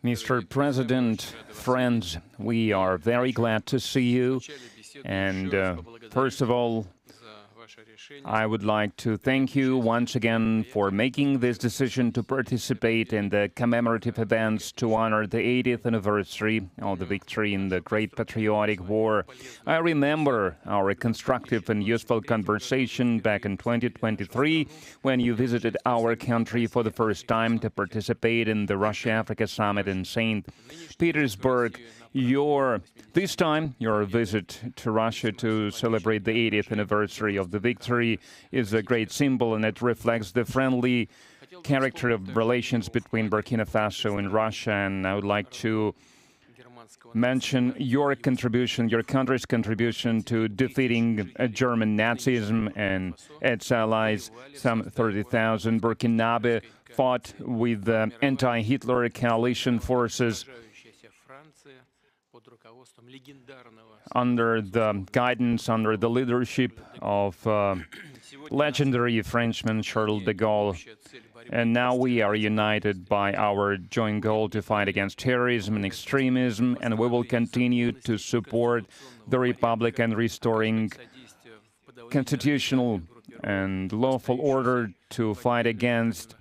Mr. President, friends, we are very glad to see you. And first of all, I would like to thank you once again for making this decision to participate in the commemorative events to honor the 80th anniversary of the victory in the Great Patriotic War. I remember our constructive and useful conversation back in 2023 when you visited our country for the first time to participate in the Russia-Africa Summit in St. Petersburg. This time, your visit to Russia to celebrate the 80th anniversary of the victory is a great symbol, and it reflects the friendly character of relations between Burkina Faso and Russia. And I would like to mention your contribution, your country's contribution to defeating German Nazism and its allies. Some 30,000 Burkinabe fought with the anti-Hitler coalition forces under the guidance, under the leadership of legendary Frenchman Charles de Gaulle. And now we are united by our joint goal to fight against terrorism and extremism, and we will continue to support the Republic and restoring constitutional and lawful order to fight against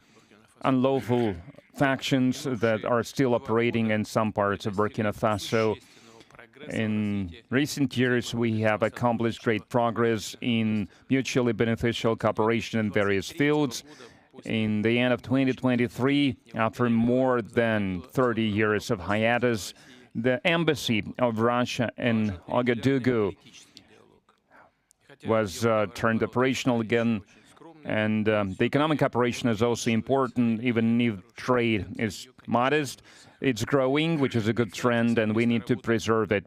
unlawful factions that are still operating in some parts of Burkina Faso. In recent years, we have accomplished great progress in mutually beneficial cooperation in various fields. In the end of 2023, after more than 30 years of hiatus, the embassy of Russia in Ouagadougou was turned operational again. And the economic operation is also important, even if trade is modest. It's growing, which is a good trend, and we need to preserve it.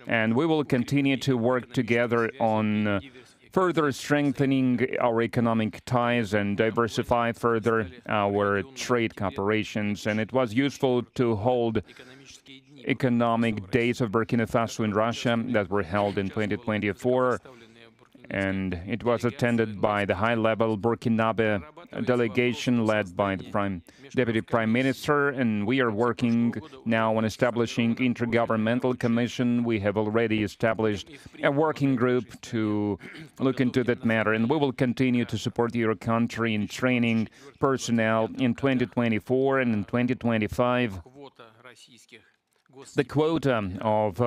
And we will continue to work together on further strengthening our economic ties and diversify further our trade cooperations. And it was useful to hold economic days of Burkina Faso in Russia that were held in 2024. And it was attended by the high-level Burkinabe delegation led by the Deputy Prime Minister, and we are working now on establishing intergovernmental commission. We have already established a working group to look into that matter, and we will continue to support your country in training personnel in 2024 and in 2025. The quota of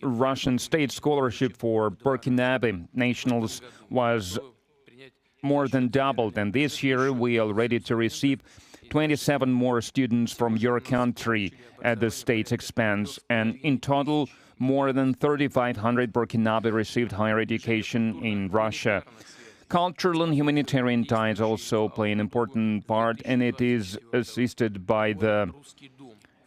Russian state scholarship for Burkinabe nationals was more than doubled, and this year we are ready to receive 27 more students from your country at the state's expense, and in total, more than 3,500 Burkinabe received higher education in Russia. Cultural and humanitarian ties also play an important part, and it is assisted by the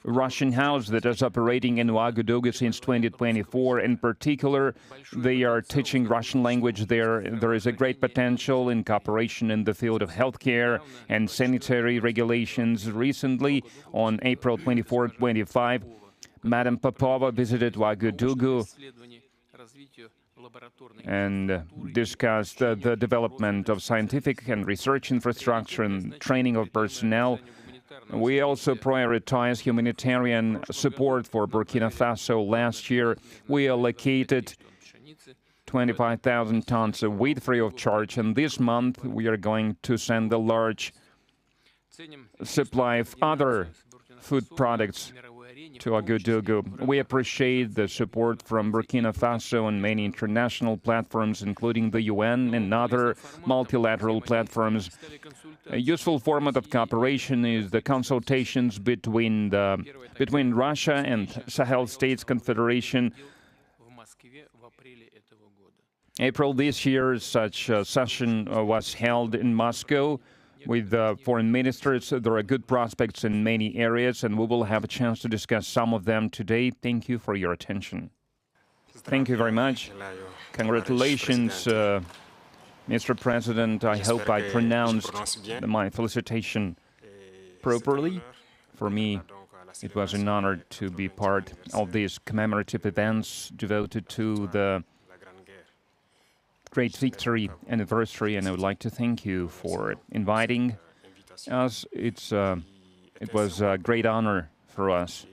Russian house that is operating in Ouagadougou since 2024. In particular, they are teaching Russian language there. There is a great potential in cooperation in the field of healthcare and sanitary regulations. Recently, on April 24-25, Madam Popova visited Ouagadougou and discussed the development of scientific and research infrastructure and training of personnel. We also prioritize humanitarian support for Burkina Faso. Last year, we allocated 25,000 tons of wheat free of charge, and this month we are going to send a large supply of other food products to Ouagadougou. We appreciate the support from Burkina Faso and many international platforms, including the UN and other multilateral platforms. A useful format of cooperation is the consultations between Russia and Sahel States Confederation. April this year, such a session was held in Moscow with foreign ministers. There are good prospects in many areas, and we will have a chance to discuss some of them today. Thank you for your attention. Thank you very much. Congratulations, Mr. President. I hope I pronounced my felicitation properly. For me, it was an honor to be part of these commemorative events devoted to the great victory anniversary, and I would like to thank you for inviting us. It's It was a great honor for us.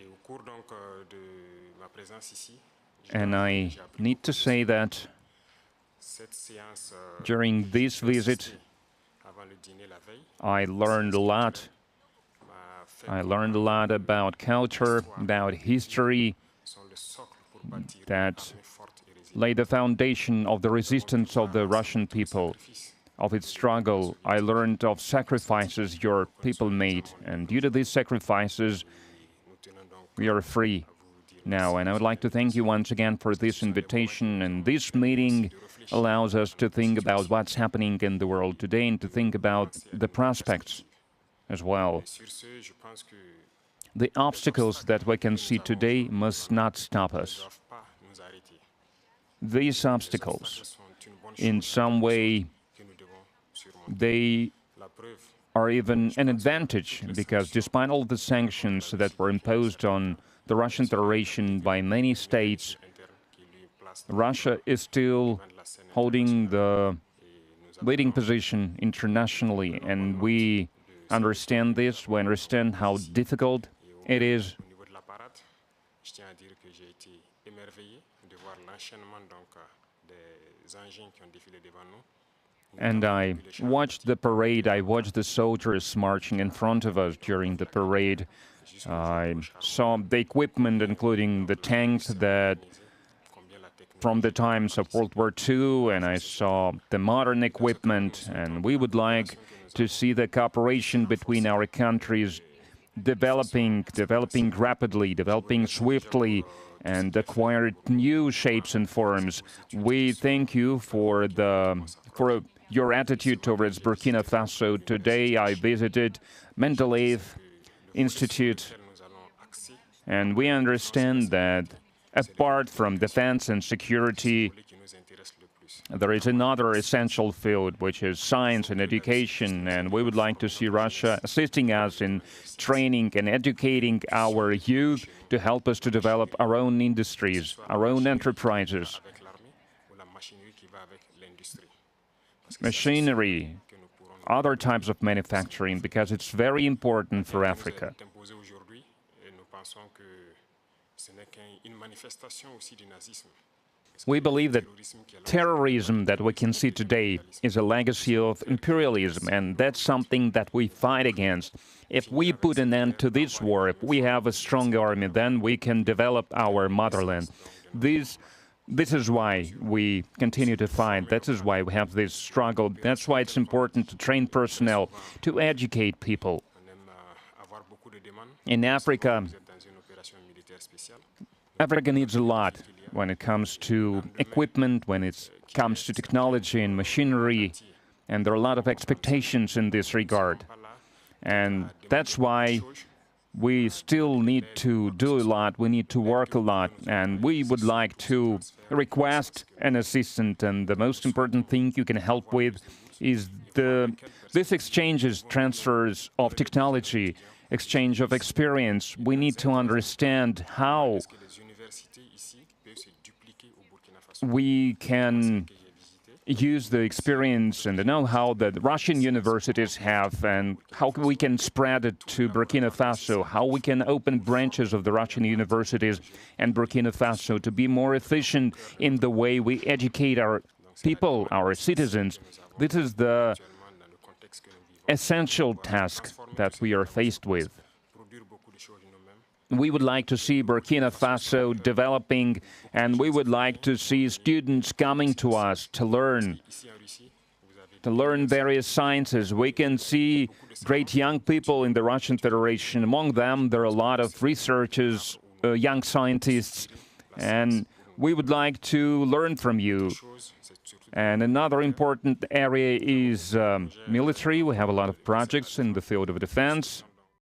And I need to say that during this visit, I learned a lot. I learned a lot about culture, about history, that laid the foundation of the resistance of the Russian people, of its struggle. I learned of sacrifices your people made, and due to these sacrifices, we are free now. And I would like to thank you once again for this invitation, and this meeting allows us to think about what's happening in the world today and to think about the prospects as well. The obstacles that we can see today must not stop us. These obstacles, in some way, they are even an advantage, because despite all the sanctions that were imposed on the Russian Federation by many states, Russia is still holding the leading position internationally, and we understand this, we understand how difficult it is. And I watched the parade, I watched the soldiers marching in front of us during the parade. I saw the equipment, including the tanks that from the times of World War II, and I saw the modern equipment, and we would like to see the cooperation between our countries developing rapidly, developing swiftly, and acquire new shapes and forms. We thank you for your attitude towards Burkina Faso. Today I visited Mendeleev Institute, and we understand that apart from defense and security, there is another essential field, which is science and education, and we would like to see Russia assisting us in training and educating our youth to help us to develop our own industries, our own enterprises, machinery, other types of manufacturing, because it's very important for Africa. We believe that terrorism that we can see today is a legacy of imperialism, and that's something that we fight against. If we put an end to this war, if we have a strong army, then we can develop our motherland. This is why we continue to fight. That is why we have this struggle. That's why it's important to train personnel, to educate people. In Africa, Africa needs a lot when it comes to equipment, when it comes to technology and machinery, and there are a lot of expectations in this regard. And that's why we still need to do a lot, we need to work a lot, and we would like to request an assistant, and the most important thing you can help with is this exchanges, transfers of technology, exchange of experience. We need to understand how we can use the experience and the know-how that Russian universities have, and how we can spread it to Burkina Faso, how we can open branches of the Russian universities and Burkina Faso to be more efficient in the way we educate our people, our citizens. This is the essential task that we are faced with. We would like to see Burkina Faso developing, and we would like to see students coming to us to learn various sciences. We can see great young people in the Russian Federation. Among them, there are a lot of researchers, young scientists, and we would like to learn from you. And another important area is military. We have a lot of projects in the field of defense.